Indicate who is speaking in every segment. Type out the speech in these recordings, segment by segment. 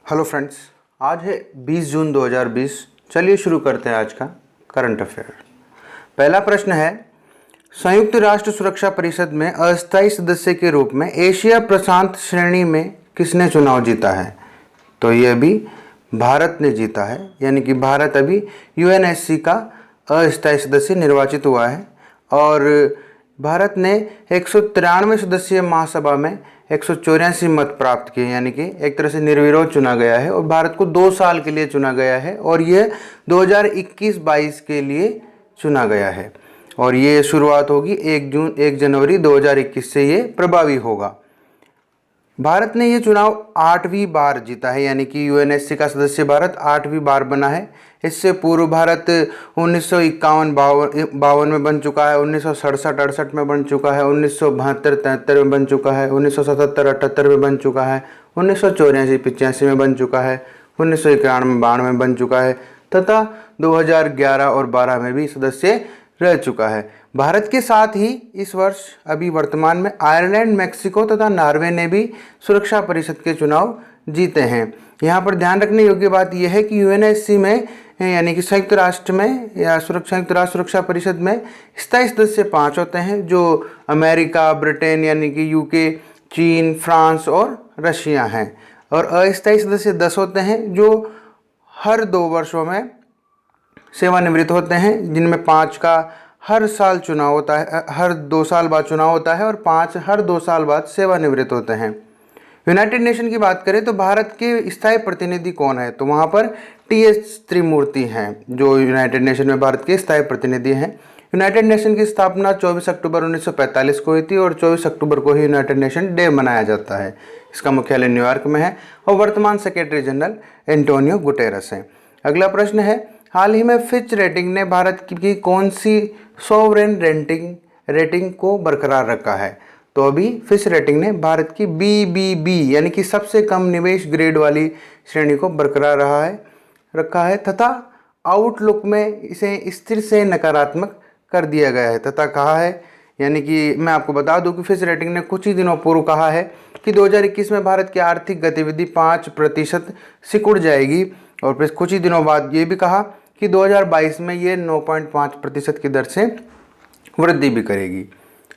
Speaker 1: Hello friends, आज है 20 जून 2020। चलिए शुरू करते हैं आज का करंट अफेयर। पहला प्रश्न है, संयुक्त राष्ट्र सुरक्षा परिषद में अस्थायी सदस्य के रूप में एशिया प्रशांत श्रेणी में किसने चुनाव जीता है? तो ये भी भारत ने जीता है, यानी कि भारत अभी यूएनएससी का अस्थायी सदस्य निर्वाचित हुआ है और भारत ने 193 सदस्यीय महासभा में 184 मत प्राप्त किए, यानी कि एक तरह से निर्विरोध चुना गया है और भारत को 2 साल के लिए चुना गया है और यह 2021-22 के लिए चुना गया है और ये शुरुआत होगी 1 जनवरी 2021 से ये प्रभावी होगा। भारत ने ये चुनाव 8वीं बार जीता है, यानी कि यूएनएससी का सदस्य भारत 8वीं बार बना है। इससे पूर्व भारत 1951-52 में बन चुका है, 1967-68 में बन चुका है, 1972-73 में बन चुका है, 1977-78 में बन चुका है, 1984-85 में बन चुका है, 1991-92 में बन चुका है तथा 2011 और 12 में भी सदस्य रह चुका है। भारत के साथ ही इस वर्ष अभी वर्तमान में आयरलैंड, मैक्सिको तथा नॉर्वे ने भी सुरक्षा परिषद के चुनाव जीते हैं। यहाँ पर ध्यान रखने योग्य बात यह है कि यूएनएससी में यानी कि संयुक्त राष्ट्र में या संयुक्त राष्ट्र सुरक्षा परिषद में स्थायी सदस्य 5 होते हैं, जो अमेरिका, ब्रिटेन यानी कि यूके, चीन, फ्रांस और रशिया हैं, और अस्थायी सदस्य 10 होते हैं जो हर 2 वर्षों में सेवानिवृत्त होते हैं, जिनमें 5 का हर साल चुनाव होता है, हर 2 साल बाद चुनाव होता है और 5 हर 2 साल बाद सेवानिवृत्त होते हैं। यूनाइटेड नेशन की बात करें तो भारत के स्थायी प्रतिनिधि कौन है? तो वहाँ पर टीएस त्रिमूर्ति हैं, जो यूनाइटेड नेशन में भारत के स्थायी प्रतिनिधि हैं। यूनाइटेड नेशन की स्थापना 24 अक्टूबर 1945 को हुई थी और 24 अक्टूबर को ही यूनाइटेड नेशन डे मनाया जाता है। इसका मुख्यालय न्यूयॉर्क में है और वर्तमान सेक्रेटरी जनरल एंटोनियो गुटेरस हैं। अगला प्रश्न है, हाल ही में फिच रेटिंग ने भारत की कौन सी सॉवरेन रेटिंग को बरकरार रखा है? तो अभी फिच रेटिंग ने भारत की BBB यानी कि सबसे कम निवेश ग्रेड वाली श्रेणी को बरकरार रखा है तथा आउटलुक में इसे स्थिर से नकारात्मक कर दिया गया है तथा कहा है, यानी कि मैं आपको बता दूं कि फिच रेटिंग ने कुछ ही दिनों पूर्व कहा है कि 2021 में भारत की आर्थिक गतिविधि 5% सिकुड़ जाएगी और फिर कुछ ही दिनों बाद ये भी कहा कि 2022 में ये 9.5% की दर से वृद्धि भी करेगी।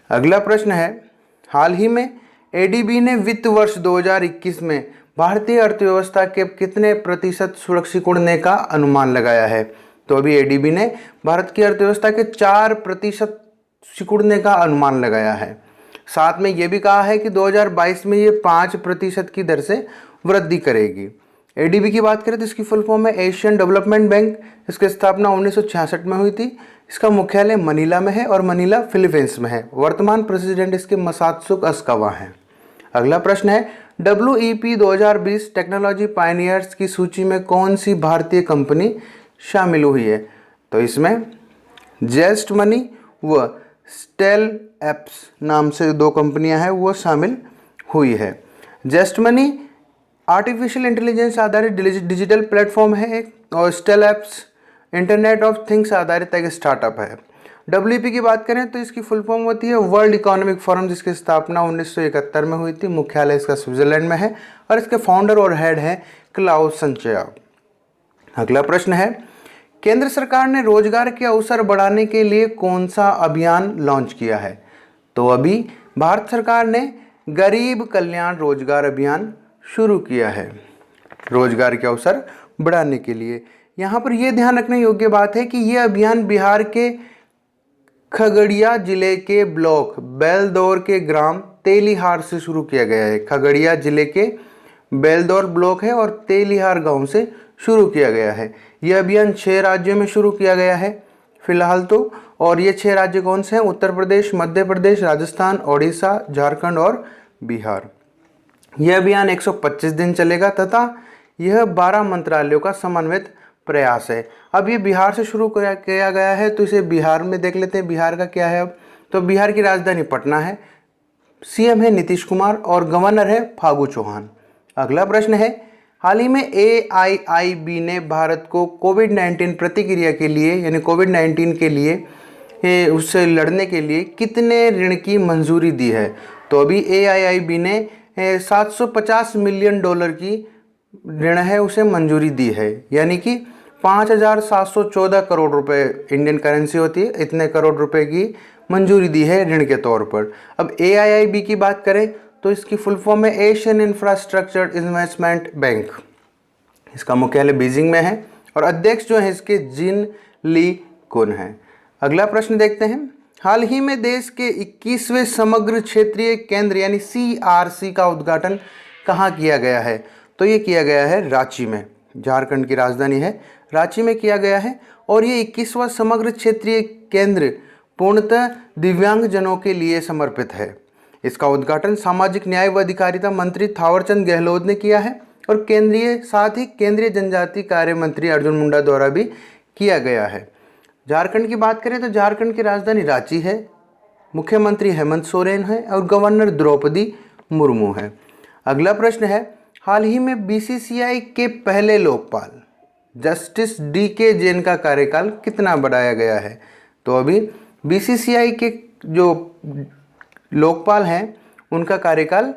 Speaker 1: अगला प्रश्न है, हाल ही में एडीबी ने वित्त वर्ष 2021 में भारतीय अर्थव्यवस्था के कितने प्रतिशत सिकुड़ने का अनुमान लगाया है? तो अभी एडीबी ने भारत की अर्थव्यवस्था के 4% सिकुड़ने का अनुमान लगाया है। साथ में ये भी कहा है कि 2022 में ये 5% की दर से वृद्धि करेगी। एडीबी की बात करें तो इसकी फुल फॉर्म है एशियन डेवलपमेंट बैंक। इसकी स्थापना 1966 में हुई थी। इसका मुख्यालय मनीला में है और मनीला फिलीपींस में है। वर्तमान प्रेसिडेंट इसके मसात्सुक अस्कावा हैं। अगला प्रश्न है, WEP 2020 टेक्नोलॉजी पायनियर्स की सूची में कौन सी भारतीय कंपनी शामिल हुई है? तो इसमें जेस्ट मनी व स्टेल एप्स नाम से 2 कंपनियां हैं, वो शामिल हुई है। जेस्ट मनी आर्टिफिशियल इंटेलिजेंस आधारित डिजिटल प्लेटफॉर्म है एक, और Stellapps internet of things आधारित एक स्टार्टअप है। WEP की बात करें तो इसकी फुल फॉर्म होती है वर्ल्ड इकोनॉमिक फोरम, जिसकी स्थापना 1971 में हुई थी। मुख्यालय इसका स्विट्जरलैंड में है और इसके फाउंडर और हेड है क्लाउस संचयाव। अगला प्रश्न है, केंद्र सरकार ने रोजगार के अवसर बढ़ाने के लिए कौन सा अभियान लॉन्च किया है? तो अभी भारत सरकार ने गरीब कल्याण रोजगार अभियान शुरू किया है रोजगार के अवसर बढ़ाने के लिए। यहाँ पर यह ध्यान रखने योग्य बात है कि यह अभियान बिहार के खगड़िया जिले के ब्लॉक बेलदौर के ग्राम तेलिहार से शुरू किया गया है। खगड़िया जिले के बेलदौर ब्लॉक है और तेलिहार गांव से शुरू किया गया है। यह अभियान 6 राज्यों में शुरू किया गया है फिलहाल तो, और ये 6 राज्य कौन से हैं? उत्तर प्रदेश, मध्य प्रदेश, राजस्थान, ओडिशा, झारखंड और बिहार। यह अभियान 125 दिन चलेगा तथा यह 12 मंत्रालयों का समन्वित प्रयास है। अब ये बिहार से शुरू किया गया है तो इसे बिहार में देख लेते हैं। बिहार का क्या है? अब तो बिहार की राजधानी पटना है, सीएम है नीतीश कुमार और गवर्नर है फागू चौहान। अगला प्रश्न है, हाल ही में AIIB ने भारत को कोविड-19 प्रतिक्रिया के लिए यानी कोविड-19 के लिए उससे लड़ने के लिए कितने ऋण की मंजूरी दी है? तो अभी AIIB ने $750 मिलियन की ऋण है उसे मंजूरी दी है, यानी कि 5,714 करोड़ रुपए इंडियन करेंसी होती है, इतने करोड़ रुपए की मंजूरी दी है ऋण के तौर पर। अब AIIB की बात करें तो इसकी फुल फॉर्म है एशियन इंफ्रास्ट्रक्चर इन्वेस्टमेंट बैंक। इसका मुख्यालय बीजिंग में है और अध्यक्ष जो है इसके जिन ली कुन हैं। अगला प्रश्न देखते हैं। हाल ही में देश के 21वें समग्र क्षेत्रीय केंद्र यानी CRC का उद्घाटन कहाँ किया गया है? तो ये किया गया है रांची में, झारखंड की राजधानी है रांची में किया गया है। और ये 21वां समग्र क्षेत्रीय केंद्र पूर्णतः दिव्यांगजनों के लिए समर्पित है। इसका उद्घाटन सामाजिक न्याय व अधिकारिता मंत्री थावरचंद गहलोत ने किया है और साथ ही केंद्रीय जनजाति कार्य मंत्री अर्जुन मुंडा द्वारा भी किया गया है। झारखंड की बात करें तो झारखंड की राजधानी रांची है, मुख्यमंत्री हेमंत सोरेन है और गवर्नर द्रौपदी मुर्मू है। अगला प्रश्न है, हाल ही में BCCI के पहले लोकपाल जस्टिस DK जैन का कार्यकाल कितना बढ़ाया गया है? तो अभी BCCI के जो लोकपाल हैं उनका कार्यकाल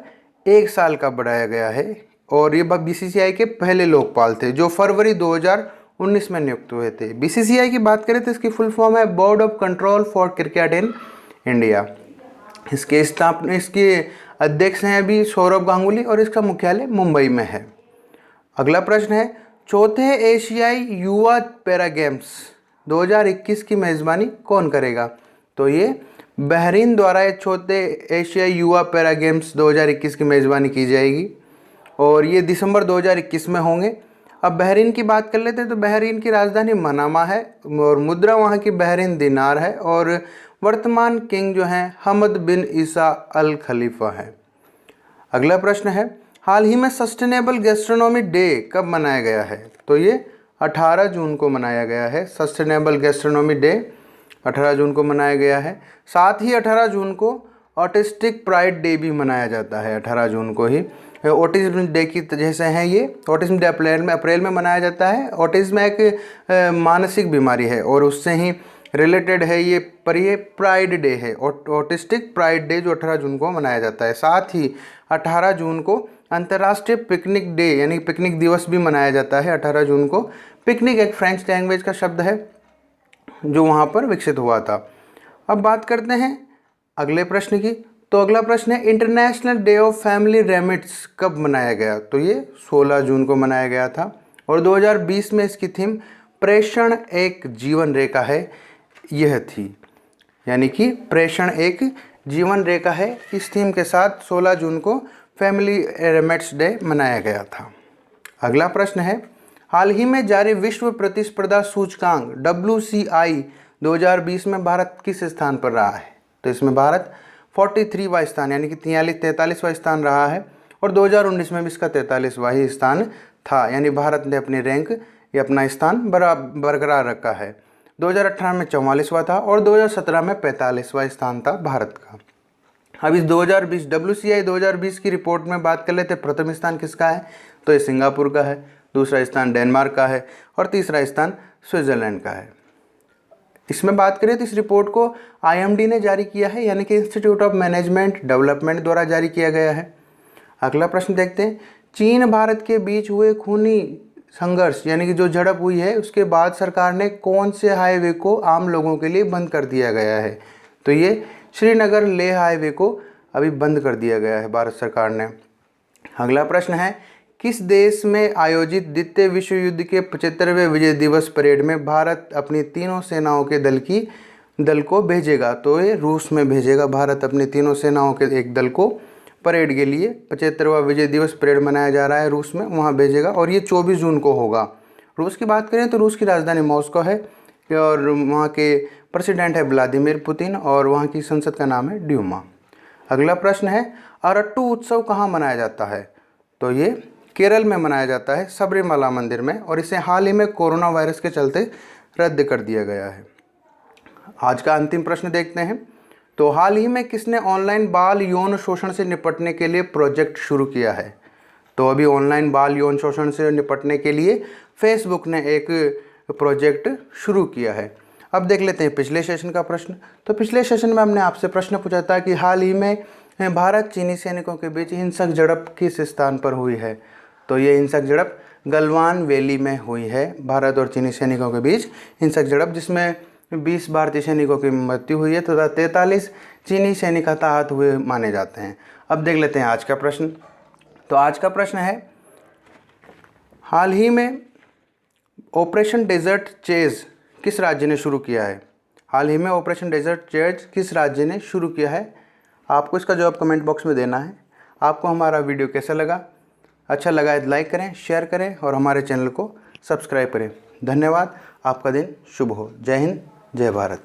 Speaker 1: 1 साल का बढ़ाया गया है और ये BCCI के पहले लोकपाल थे जो फरवरी 2019 में नियुक्त हुए थे। BCCI की बात करें तो इसकी फुल फॉर्म है board of control for cricket in India. इसके अध्यक्ष हैं अभी सौरभ गांगुली और इसका मुख्यालय मुंबई में है। अगला प्रश्न है, चौथे एशियाई युवा पैरा गेम्स 2021 की मेज़बानी कौन करेगा? तो ये बहरीन द्वारा चौथे एशियाई युवा पैरा गेम्स 2021 की मेज़बानी की जाएगी और ये दिसंबर 2021 में होंगे। अब बहरीन की बात कर लेते हैं तो बहरीन की राजधानी मनामा है और मुद्रा वहाँ की बहरीन दिनार है और वर्तमान किंग जो हैं हमद बिन ईसा अल खलीफा है। अगला प्रश्न है, हाल ही में सस्टेनेबल गैस्ट्रोनॉमी डे कब मनाया गया है? तो ये 18 जून को मनाया गया है। सस्टेनेबल गैस्ट्रोनॉमी डे 18 जून को मनाया गया है। साथ ही 18 जून को ऑटिस्टिक प्राइड डे भी मनाया जाता है। 18 जून को ही ऑटिज्म डे की जैसे हैं ये ऑटिज्म डे अप्रैल में मनाया जाता है। ऑटिज्म एक मानसिक बीमारी है और उससे ही रिलेटेड है ये, पर ये प्राइड डे है, ऑटिस्टिक प्राइड डे जो 18 जून को मनाया जाता है। साथ ही 18 जून को अंतर्राष्ट्रीय पिकनिक डे यानी पिकनिक दिवस भी मनाया जाता है। 18 जून को पिकनिक एक फ्रेंच लैंग्वेज का शब्द है जो वहाँ पर विकसित हुआ था। अब बात करते हैं अगले प्रश्न की। तो अगला प्रश्न है, international day of family remits कब मनाया गया? तो ये 16 जून को मनाया गया था और 2020 में इसकी थीम प्रेषण एक जीवन रेखा है यह थी, यानी कि प्रेषण एक जीवन रेखा है। इस थीम के साथ 16 जून को फैमिली रेमिट्स डे मनाया गया था। अगला प्रश्न है, हाल ही में जारी विश्व प्रतिस्पर्धा सूचकांक WCI 2020 में भारत किस स्थान पर रहा है? तो इसमें भारत 43वां स्थान यानी कि 43वां स्थान रहा है और 2019 में भी इसका 43वां ही स्थान था, यानी भारत ने अपनी रैंक या अपना स्थान बरकरार रखा है। 2018 में 44वां था और 2017 में 45वां स्थान था भारत का। अब इस 2020 WCI 2020 की रिपोर्ट में बात कर लेते हैं। प्रथम स्थान किसका है? तो ये सिंगापुर का है, दूसरा स्थान डेनमार्क का है और तीसरा स्थान स्विट्ज़रलैंड का है। इसमें बात करें तो इस रिपोर्ट को IMD ने जारी किया है, यानी कि इंस्टीट्यूट ऑफ मैनेजमेंट डेवलपमेंट द्वारा जारी किया गया है। अगला प्रश्न देखते हैं, चीन भारत के बीच हुए खूनी संघर्ष यानी कि जो झड़प हुई है उसके बाद सरकार ने कौन से हाईवे को आम लोगों के लिए बंद कर दिया गया है? तो ये श्रीनगर लेह हाईवे को अभी बंद कर दिया गया है भारत सरकार ने। अगला प्रश्न है, किस देश में आयोजित द्वितीय विश्व युद्ध के 75वें विजय दिवस परेड में भारत अपनी तीनों सेनाओं के दल को भेजेगा? तो ये रूस में भेजेगा। भारत अपनी तीनों सेनाओं के एक दल को परेड के लिए 75वां विजय दिवस परेड मनाया जा रहा है रूस में, वहाँ भेजेगा और ये 24 जून को होगा। रूस की बात करें तो रूस की राजधानी मॉस्को है और वहाँ के प्रेसिडेंट है व्लादिमीर पुतिन और वहाँ की संसद का नाम है ड्यूमा। अगला प्रश्न है, अरट्टू उत्सव कहाँ मनाया जाता है? तो ये केरल में मनाया जाता है सबरीमाला मंदिर में और इसे हाल ही में कोरोना वायरस के चलते रद्द कर दिया गया है। आज का अंतिम प्रश्न देखते हैं। तो हाल ही में किसने ऑनलाइन बाल यौन शोषण से निपटने के लिए प्रोजेक्ट शुरू किया है? तो अभी ऑनलाइन बाल यौन शोषण से निपटने के लिए फेसबुक ने एक प्रोजेक्ट शुरू किया है। अब देख लेते हैं पिछले सेशन का प्रश्न। तो पिछले सेशन में हमने आपसे प्रश्न पूछा था कि हाल ही में भारत चीनी सैनिकों के बीच हिंसक झड़प किस स्थान पर हुई है? तो ये हिंसक झड़प गलवान वैली में हुई है भारत और चीनी सैनिकों के बीच हिंसक झड़प, जिसमें 20 भारतीय सैनिकों की मृत्यु हुई है तथा 43 चीनी सैनिक हताहत हुए माने जाते हैं। अब देख लेते हैं आज का प्रश्न। तो आज का प्रश्न है, हाल ही में ऑपरेशन डेजर्ट चेज किस राज्य ने शुरू किया है? हाल ही में ऑपरेशन डेजर्ट चेज किस राज्य ने शुरू किया है? आपको इसका जवाब कमेंट बॉक्स में देना है। आपको हमारा वीडियो कैसा लगा? अच्छा लगा है तो लाइक करें, शेयर करें और हमारे चैनल को सब्सक्राइब करें। धन्यवाद। आपका दिन शुभ हो। जय हिंद, जय भारत।